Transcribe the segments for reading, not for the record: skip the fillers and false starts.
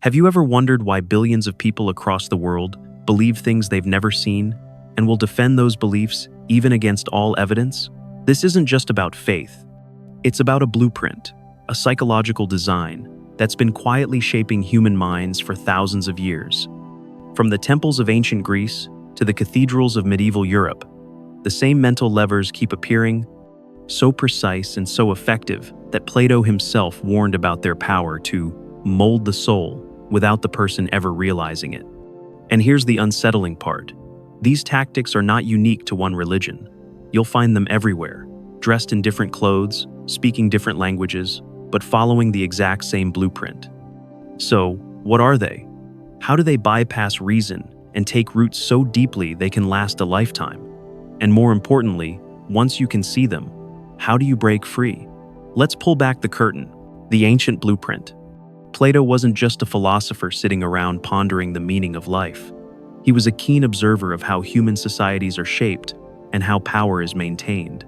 Have you ever wondered why billions of people across the world believe things they've never seen and will defend those beliefs even against all evidence? This isn't just about faith. It's about a blueprint, a psychological design that's been quietly shaping human minds for thousands of years. From the temples of ancient Greece to the cathedrals of medieval Europe, the same mental levers keep appearing, so precise and so effective that Plato himself warned about their power to mold the soul without the person ever realizing it. And here's the unsettling part. These tactics are not unique to one religion. You'll find them everywhere, dressed in different clothes, speaking different languages, but following the exact same blueprint. So, what are they? How do they bypass reason and take roots so deeply they can last a lifetime? And more importantly, once you can see them, how do you break free? Let's pull back the curtain, the ancient blueprint. Plato wasn't just a philosopher sitting around pondering the meaning of life. He was a keen observer of how human societies are shaped and how power is maintained.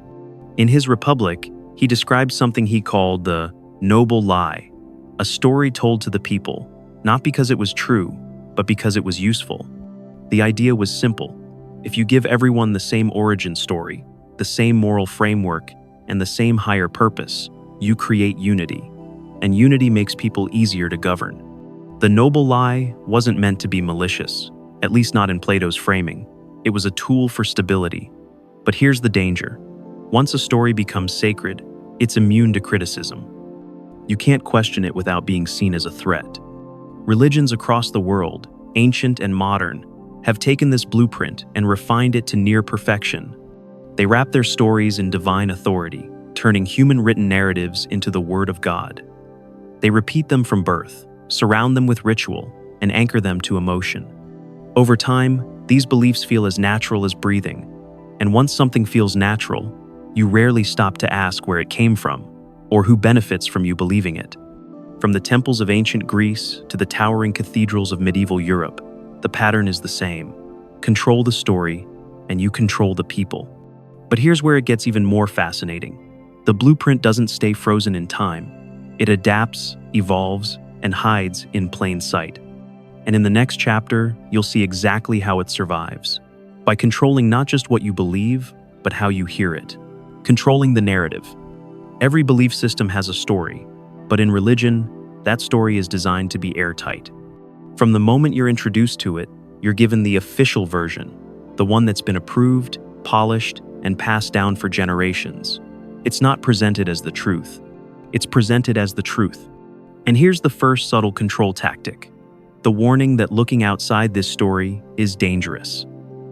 In his Republic, he described something he called the noble lie, a story told to the people, not because it was true, but because it was useful. The idea was simple. If you give everyone the same origin story, the same moral framework, and the same higher purpose, you create unity. And unity makes people easier to govern. The noble lie wasn't meant to be malicious, at least not in Plato's framing. It was a tool for stability. But here's the danger. Once a story becomes sacred, it's immune to criticism. You can't question it without being seen as a threat. Religions across the world, ancient and modern, have taken this blueprint and refined it to near perfection. They wrap their stories in divine authority, turning human-written narratives into the Word of God. They repeat them from birth, surround them with ritual, and anchor them to emotion. Over time, these beliefs feel as natural as breathing, and once something feels natural, you rarely stop to ask where it came from, or who benefits from you believing it. From the temples of ancient Greece to the towering cathedrals of medieval Europe, the pattern is the same. Control the story, and you control the people. But here's where it gets even more fascinating. The blueprint doesn't stay frozen in time. It adapts, evolves, and hides in plain sight. And in the next chapter, you'll see exactly how it survives. By controlling not just what you believe, but how you hear it. Controlling the narrative. Every belief system has a story, but in religion, that story is designed to be airtight. From the moment you're introduced to it, you're given the official version, the one that's been approved, polished, and passed down for generations. It's not presented as the truth. It's presented as the truth. And here's the first subtle control tactic. The warning that looking outside this story is dangerous.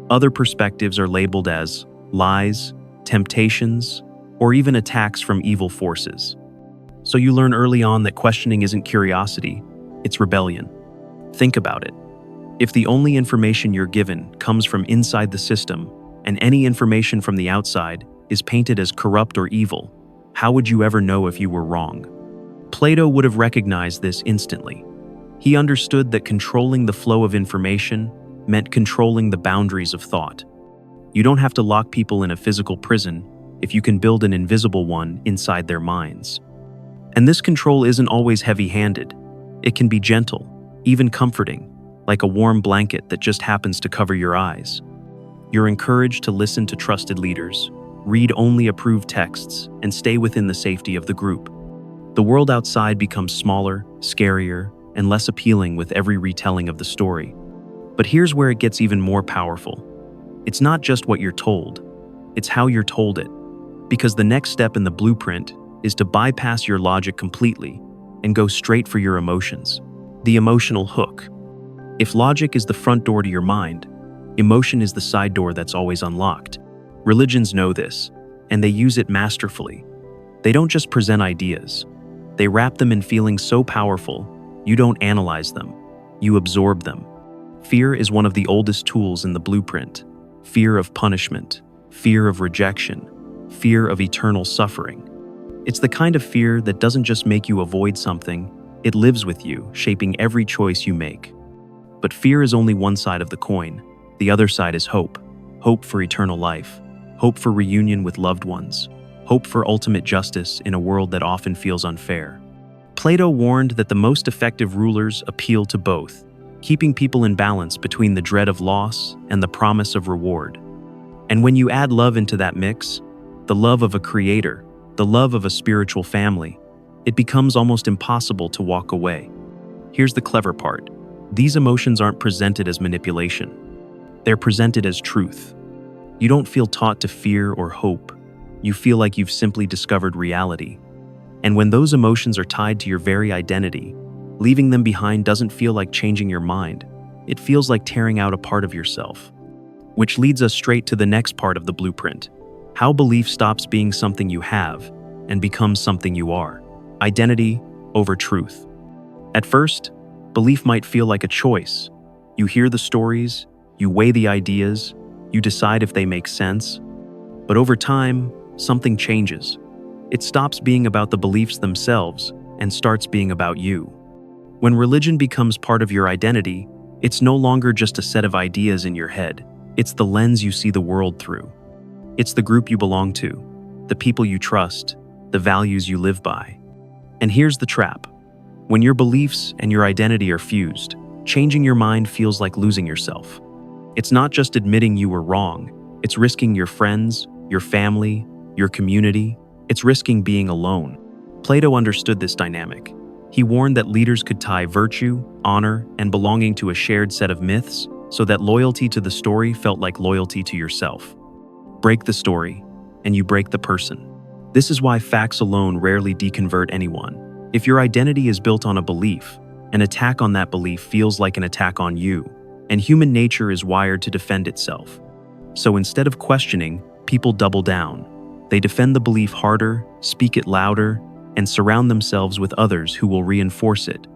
Other perspectives are labeled as lies, temptations, or even attacks from evil forces. So you learn early on that questioning isn't curiosity, it's rebellion. Think about it. If the only information you're given comes from inside the system, and any information from the outside is painted as corrupt or evil, how would you ever know if you were wrong? Plato would have recognized this instantly. He understood that controlling the flow of information meant controlling the boundaries of thought. You don't have to lock people in a physical prison if you can build an invisible one inside their minds. And this control isn't always heavy-handed. It can be gentle, even comforting, like a warm blanket that just happens to cover your eyes. You're encouraged to listen to trusted leaders, read only approved texts, and stay within the safety of the group. The world outside becomes smaller, scarier, and less appealing with every retelling of the story. But here's where it gets even more powerful. It's not just what you're told, it's how you're told it. Because the next step in the blueprint is to bypass your logic completely and go straight for your emotions. The emotional hook. If logic is the front door to your mind, emotion is the side door that's always unlocked. Religions know this, and they use it masterfully. They don't just present ideas. They wrap them in feelings so powerful, you don't analyze them, you absorb them. Fear is one of the oldest tools in the blueprint. Fear of punishment, fear of rejection, fear of eternal suffering. It's the kind of fear that doesn't just make you avoid something, it lives with you, shaping every choice you make. But fear is only one side of the coin. The other side is hope. Hope for eternal life. Hope for reunion with loved ones. Hope for ultimate justice in a world that often feels unfair. Plato warned that the most effective rulers appeal to both, keeping people in balance between the dread of loss and the promise of reward. And when you add love into that mix, the love of a creator, the love of a spiritual family, it becomes almost impossible to walk away. Here's the clever part. These emotions aren't presented as manipulation. They're presented as truth. You don't feel taught to fear or hope. You feel like you've simply discovered reality. And when those emotions are tied to your very identity, leaving them behind doesn't feel like changing your mind. It feels like tearing out a part of yourself. Which leads us straight to the next part of the blueprint: how belief stops being something you have and becomes something you are. Identity over truth. At first, belief might feel like a choice. You hear the stories, you weigh the ideas, you decide if they make sense. But over time, something changes. It stops being about the beliefs themselves and starts being about you. When religion becomes part of your identity, it's no longer just a set of ideas in your head. It's the lens you see the world through. It's the group you belong to, the people you trust, the values you live by. And here's the trap. When your beliefs and your identity are fused, changing your mind feels like losing yourself. It's not just admitting you were wrong, it's risking your friends, your family, your community. It's risking being alone. Plato understood this dynamic. He warned that leaders could tie virtue, honor, and belonging to a shared set of myths, so that loyalty to the story felt like loyalty to yourself. Break the story, and you break the person. This is why facts alone rarely deconvert anyone. If your identity is built on a belief, an attack on that belief feels like an attack on you, and human nature is wired to defend itself. So instead of questioning, people double down. They defend the belief harder, speak it louder, and surround themselves with others who will reinforce it.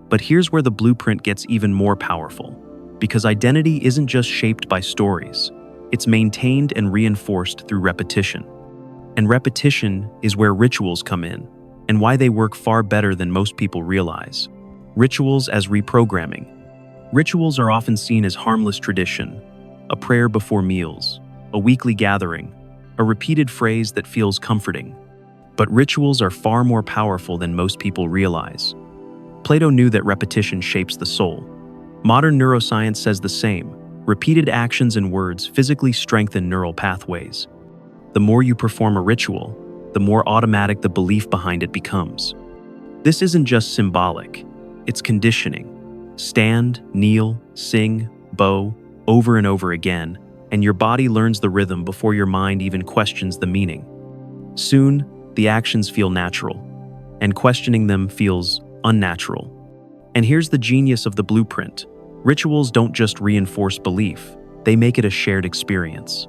But here's where the blueprint gets even more powerful. Because identity isn't just shaped by stories. It's maintained and reinforced through repetition. And repetition is where rituals come in, and why they work far better than most people realize. Rituals as reprogramming. Rituals are often seen as harmless tradition, a prayer before meals, a weekly gathering, a repeated phrase that feels comforting. But rituals are far more powerful than most people realize. Plato knew that repetition shapes the soul. Modern neuroscience says the same. Repeated actions and words physically strengthen neural pathways. The more you perform a ritual, the more automatic the belief behind it becomes. This isn't just symbolic, it's conditioning. Stand, kneel, sing, bow, over and over again, and your body learns the rhythm before your mind even questions the meaning. Soon, the actions feel natural, and questioning them feels unnatural. And here's the genius of the blueprint. Rituals don't just reinforce belief, they make it a shared experience.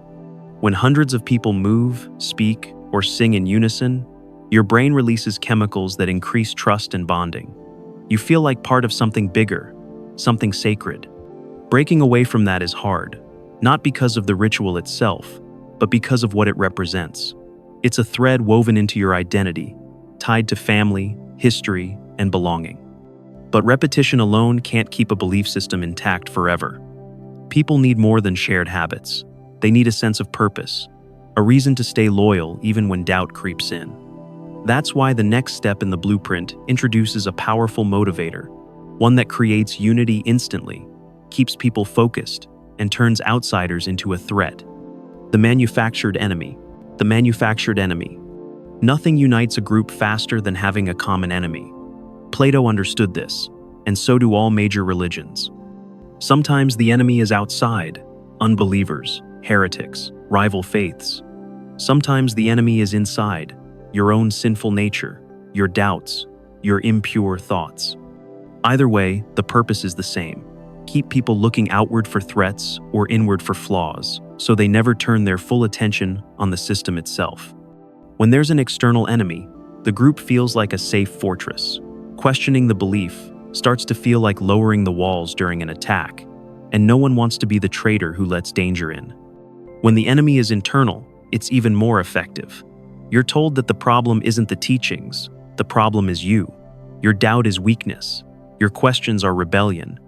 When hundreds of people move, speak, or sing in unison, your brain releases chemicals that increase trust and bonding. You feel like part of something bigger, something sacred. Breaking away from that is hard, not because of the ritual itself, but because of what it represents. It's a thread woven into your identity, tied to family, history, and belonging. But repetition alone can't keep a belief system intact forever. People need more than shared habits. They need a sense of purpose, a reason to stay loyal even when doubt creeps in. That's why the next step in the blueprint introduces a powerful motivator, one that creates unity instantly, keeps people focused, and turns outsiders into a threat. The manufactured enemy. The manufactured enemy. Nothing unites a group faster than having a common enemy. Plato understood this, and so do all major religions. Sometimes the enemy is outside, unbelievers, heretics, rival faiths. Sometimes the enemy is inside, your own sinful nature, your doubts, your impure thoughts. Either way, the purpose is the same. Keep people looking outward for threats or inward for flaws, so they never turn their full attention on the system itself. When there's an external enemy, the group feels like a safe fortress. Questioning the belief starts to feel like lowering the walls during an attack, and no one wants to be the traitor who lets danger in. When the enemy is internal, it's even more effective. You're told that the problem isn't the teachings, the problem is you. Your doubt is weakness, your questions are rebellion.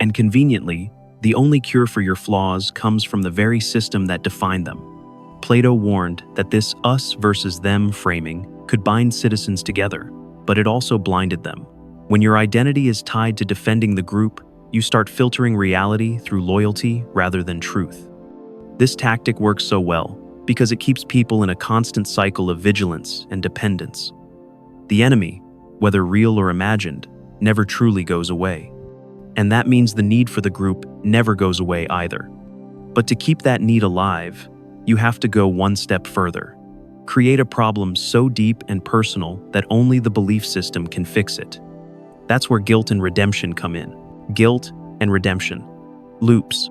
And conveniently, the only cure for your flaws comes from the very system that defined them. Plato warned that this us versus them framing could bind citizens together, but it also blinded them. When your identity is tied to defending the group, you start filtering reality through loyalty rather than truth. This tactic works so well because it keeps people in a constant cycle of vigilance and dependence. The enemy, whether real or imagined, never truly goes away. And that means the need for the group never goes away either. But to keep that need alive, you have to go one step further. Create a problem so deep and personal that only the belief system can fix it. That's where guilt and redemption come in. Guilt and redemption. Loops.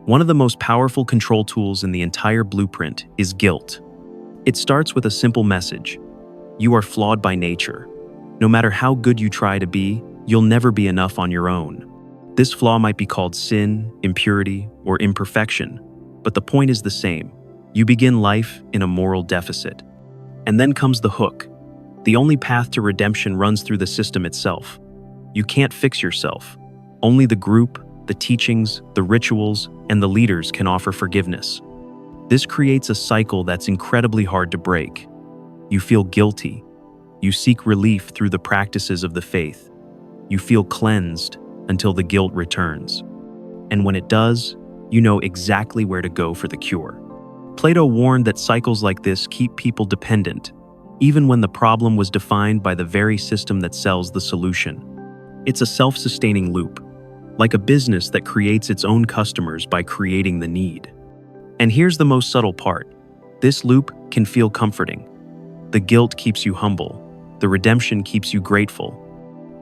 One of the most powerful control tools in the entire blueprint is guilt. It starts with a simple message. You are flawed by nature. No matter how good you try to be, you'll never be enough on your own. This flaw might be called sin, impurity, or imperfection, but the point is the same. You begin life in a moral deficit. And then comes the hook. The only path to redemption runs through the system itself. You can't fix yourself. Only the group, the teachings, the rituals, and the leaders can offer forgiveness. This creates a cycle that's incredibly hard to break. You feel guilty. You seek relief through the practices of the faith. You feel cleansed until the guilt returns. And when it does, you know exactly where to go for the cure. Plato warned that cycles like this keep people dependent, even when the problem was defined by the very system that sells the solution. It's a self-sustaining loop, like a business that creates its own customers by creating the need. And here's the most subtle part. This loop can feel comforting. The guilt keeps you humble. The redemption keeps you grateful.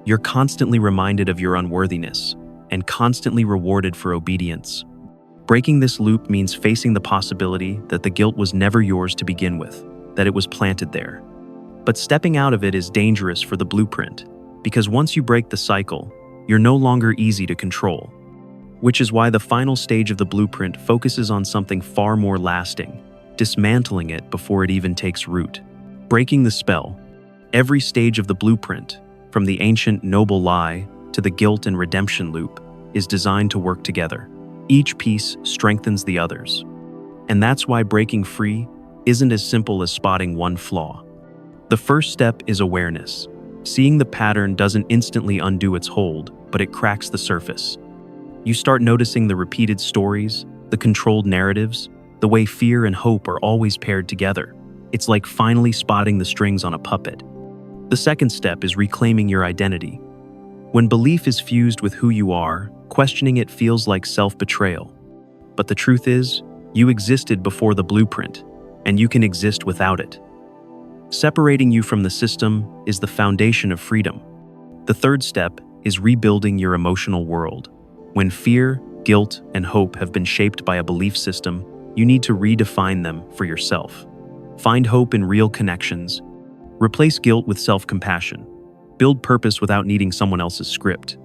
You're constantly reminded of your unworthiness and constantly rewarded for obedience. Breaking this loop means facing the possibility that the guilt was never yours to begin with, that it was planted there. But stepping out of it is dangerous for the blueprint, because once you break the cycle, you're no longer easy to control. Which is why the final stage of the blueprint focuses on something far more lasting, dismantling it before it even takes root. Breaking the spell. Every stage of the blueprint, from the ancient noble lie to the guilt and redemption loop, is designed to work together. Each piece strengthens the others. And that's why breaking free isn't as simple as spotting one flaw. The first step is awareness. Seeing the pattern doesn't instantly undo its hold, but it cracks the surface. You start noticing the repeated stories, the controlled narratives, the way fear and hope are always paired together. It's like finally spotting the strings on a puppet. The second step is reclaiming your identity. When belief is fused with who you are, questioning it feels like self-betrayal. But the truth is, you existed before the blueprint, and you can exist without it. Separating you from the system is the foundation of freedom. The third step is rebuilding your emotional world. When fear, guilt, and hope have been shaped by a belief system, you need to redefine them for yourself. Find hope in real connections. Replace guilt with self-compassion. Build purpose without needing someone else's script.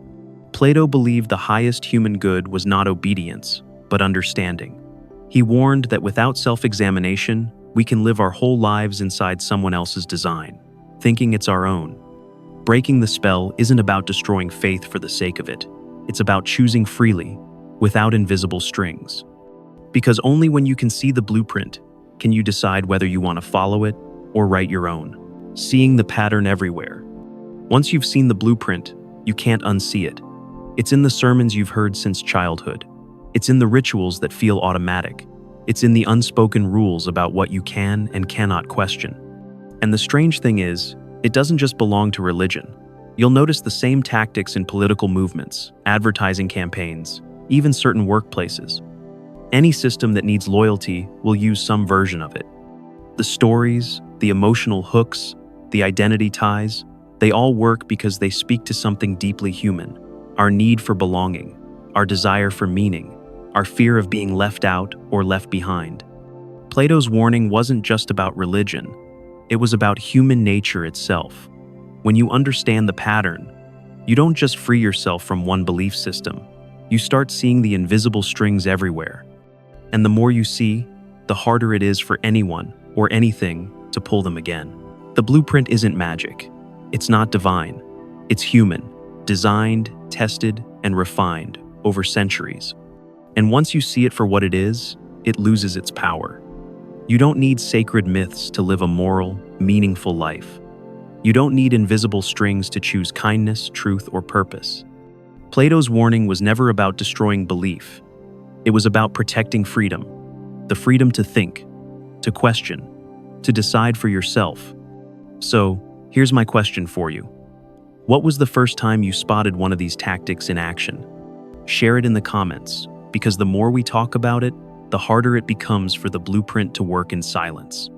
Plato believed the highest human good was not obedience, but understanding. He warned that without self-examination, we can live our whole lives inside someone else's design, thinking it's our own. Breaking the spell isn't about destroying faith for the sake of it. It's about choosing freely, without invisible strings. Because only when you can see the blueprint can you decide whether you want to follow it or write your own. Seeing the pattern everywhere. Once you've seen the blueprint, you can't unsee it. It's in the sermons you've heard since childhood. It's in the rituals that feel automatic. It's in the unspoken rules about what you can and cannot question. And the strange thing is, it doesn't just belong to religion. You'll notice the same tactics in political movements, advertising campaigns, even certain workplaces. Any system that needs loyalty will use some version of it. The stories, the emotional hooks, the identity ties, they all work because they speak to something deeply human. Our need for belonging, our desire for meaning, our fear of being left out or left behind. Plato's warning wasn't just about religion. It was about human nature itself. When you understand the pattern, you don't just free yourself from one belief system. You start seeing the invisible strings everywhere. And the more you see, the harder it is for anyone or anything to pull them again. The blueprint isn't magic. It's not divine. It's human, designed, tested, and refined over centuries. And once you see it for what it is, it loses its power. You don't need sacred myths to live a moral, meaningful life. You don't need invisible strings to choose kindness, truth, or purpose. Plato's warning was never about destroying belief. It was about protecting freedom. The freedom to think, to question, to decide for yourself. So, here's my question for you. What was the first time you spotted one of these tactics in action? Share it in the comments, because the more we talk about it, the harder it becomes for the blueprint to work in silence.